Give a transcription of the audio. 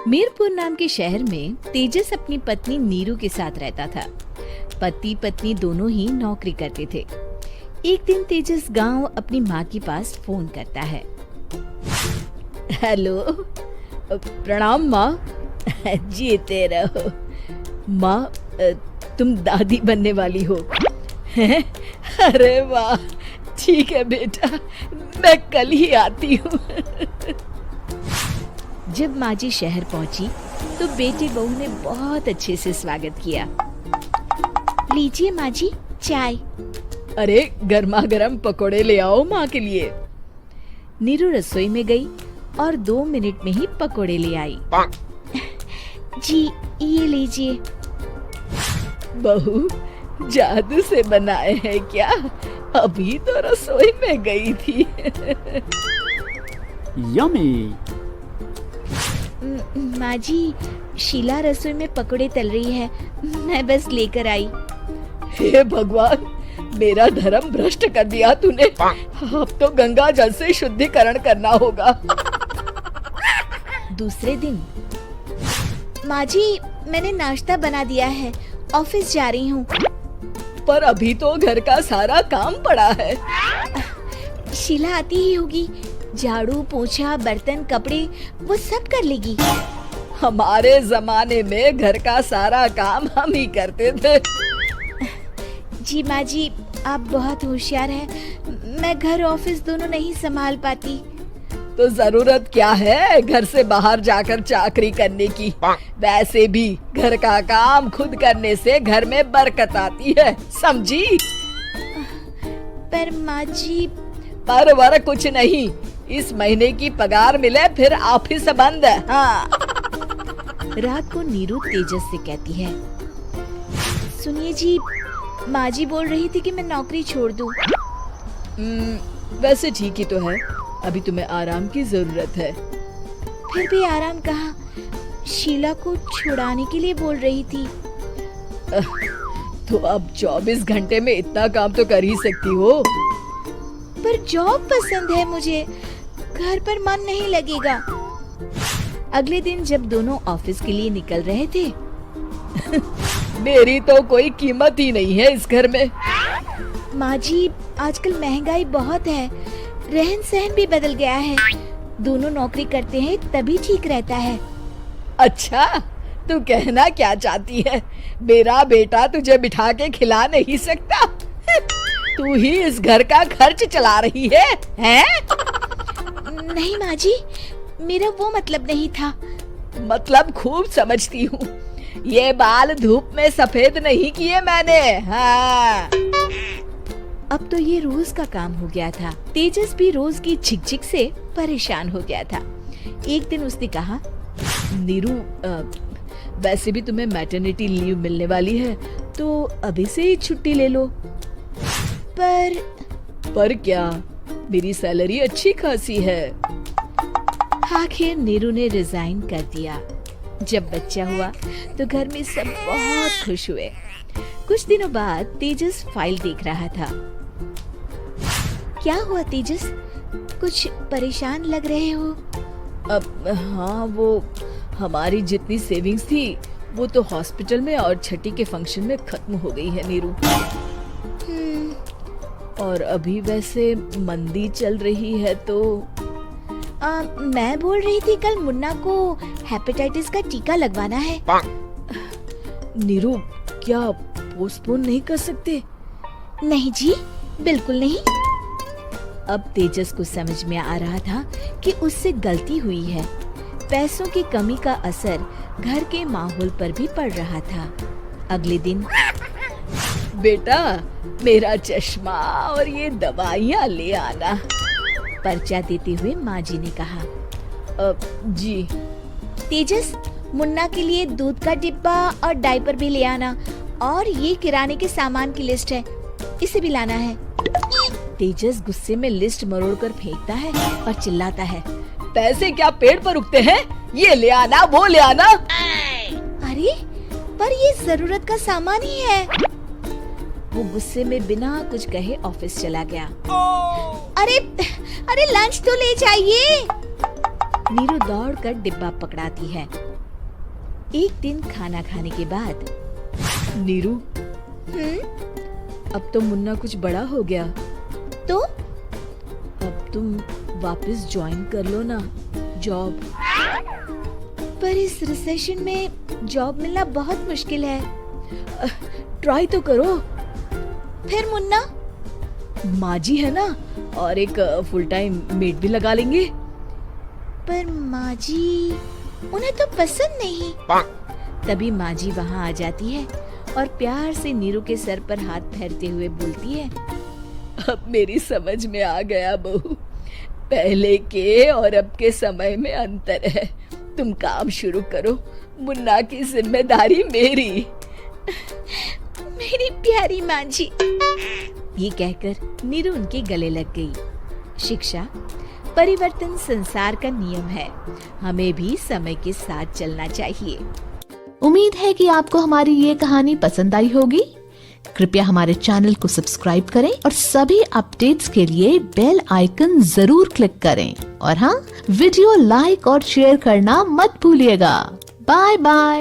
मीरपुर नाम के शहर में तेजस अपनी पत्नी नीरू के साथ रहता था। पति पत्नी दोनों ही नौकरी करते थे। एक दिन तेजस गांव अपनी माँ के पास फोन करता है। हेलो, प्रणाम माँ। जीते रहो माँ, तुम दादी बनने वाली हो। अरे वाह, ठीक है बेटा, मैं कल ही आती हूँ। जब माँ जी शहर पहुंची तो बेटी बहू ने बहुत अच्छे से स्वागत किया। लीजिए माँ जी, चाय। अरे गर्मा गर्म पकोड़े ले आओ माँ के लिए। नीरू रसोई में गई और 2 मिनट में ही पकोड़े ले आई। जी ये लीजिए। बहू जादू से बनाए हैं क्या? अभी तो रसोई में गई थी। यम्मी। माँ जी, शीला रसोई में पकोड़े तल रही है, मैं बस लेकर आई। हे भगवान, मेरा धर्म भ्रष्ट कर दिया तूने। अब तो गंगा जल से शुद्धिकरण करना होगा। दूसरे दिन, माँ जी मैंने नाश्ता बना दिया है, ऑफिस जा रही हूँ। पर अभी तो घर का सारा काम पड़ा है। शीला आती ही होगी, झाड़ू पोछा बर्तन कपड़े वो सब कर लेगी। हमारे जमाने में घर का सारा काम हम ही करते थे। जी माँ जी, आप बहुत होशियार हैं, मैं घर ऑफिस दोनों नहीं संभाल पाती। तो जरूरत क्या है घर से बाहर जाकर चाकरी करने की? वैसे भी घर का काम खुद करने से घर में बरकत आती है, समझी? पर माँ जी। पर वर कुछ नहीं, इस महीने की पगार मिले फिर ऑफिस बंद है। हाँ। रात को नीरू तेजस से कहती है, सुनिए जी, माँ जी बोल रही थी कि मैं नौकरी छोड़ दूं। वैसे ठीक ही तो है, अभी तुम्हें आराम की जरूरत है। फिर भी आराम कहाँ, शीला को छुड़ाने के लिए बोल रही थी। तो अब 24 घंटे में इतना काम तो कर ही सकती हो। पर जॉब पसंद है मुझे, घर पर मन नहीं लगेगा। अगले दिन जब दोनों ऑफिस के लिए निकल रहे थे, मेरी तो कोई कीमत ही नहीं है इस घर में। माँ जी, आजकल महंगाई बहुत है, रहन सहन भी बदल गया है, दोनों नौकरी करते हैं तभी ठीक रहता है। अच्छा, तू कहना क्या चाहती है? मेरा बेटा तुझे बिठा के खिला नहीं सकता? तू ही इस घर का खर्च चला रही है, हैं? नहीं माँ जी, मेरा वो मतलब नहीं था। मतलब खूब समझती हूँ, ये बाल धूप में सफेद नहीं किए मैंने। हाँ। अब तो ये रोज का काम हो गया था। तेजस भी रोज की झिकझिक से परेशान हो गया था। एक दिन उसने कहा, नीरू, वैसे भी तुम्हें मैटरनिटी लीव मिलने वाली है, तो अभी से ही छुट्टी ले लो। पर क्या, मेरी सैलरी अच्छी खासी है। आखिर नीरू ने रिजाइन कर दिया। जब बच्चा हुआ तो घर में सब बहुत खुश हुए। कुछ दिनों बाद तेजस फाइल देख रहा था। क्या हुआ तेजस, कुछ परेशान लग रहे हो? अब हाँ, वो हमारी जितनी सेविंग्स थी वो तो हॉस्पिटल में और छठी के फंक्शन में खत्म हो गई है नीरू। और अभी वैसे मंदी चल रही है तो मैं बोल रही थी कल मुन्ना को हेपेटाइटिस का टीका लगवाना है। नीरू, क्या पोस्टपोन नहीं कर सकते? नहीं जी, बिल्कुल नहीं। अब तेजस को समझ में आ रहा था कि उससे गलती हुई है। पैसों की कमी का असर घर के माहौल पर भी पड़ रहा था। अगले दिन, बेटा मेरा चश्मा और ये दवाइयाँ ले आना, पर्चा देते हुए माँ जी ने कहा। जी। तेजस, मुन्ना के लिए दूध का डिब्बा और डायपर भी ले आना, और ये किराने के सामान की लिस्ट है, इसे भी लाना है। तेजस गुस्से में लिस्ट मरोड़कर फेंकता है और चिल्लाता है, पैसे क्या पेड़ पर उगते हैं? ये ले आना, वो ले आना। अरे पर ये जरूरत का सामान ही है। वो गुस्से में बिना कुछ कहे ऑफिस चला गया। अरे लंच तो ले जाइए। नीरू दौड़कर डिब्बा पकड़ाती है एक दिन खाना खाने के बाद, नीरू, अब तो मुन्ना कुछ बड़ा हो गया, तो अब तुम वापस ज्वाइन कर लो ना जॉब। पर इस रिसेशन में जॉब मिलना बहुत मुश्किल है। ट्राई तो करो। फिर मुन्ना? माँ जी है ना, और एक फुल टाइम मेड भी लगा लेंगे। पर माँ जी, उन्हें तो पसंद नहीं। तभी माँ जी वहाँ आ जाती है और प्यार से नीरू के सर पर हाथ फेरते हुए बोलती है, अब मेरी समझ में आ गया बहू, पहले के और अब के समय में अंतर है। तुम काम शुरू करो, मुन्ना की जिम्मेदारी मेरी। मेरी प्यारी माँ जी। ये कहकर नीरू उनके गले लग गई। शिक्षा, परिवर्तन संसार का नियम है, हमें भी समय के साथ चलना चाहिए। उम्मीद है कि आपको हमारी ये कहानी पसंद आई होगी। कृपया हमारे चैनल को सब्सक्राइब करें और सभी अपडेट्स के लिए बेल आइकन जरूर क्लिक करें। और हाँ, वीडियो लाइक और शेयर करना मत भूलिएगा। Bye bye.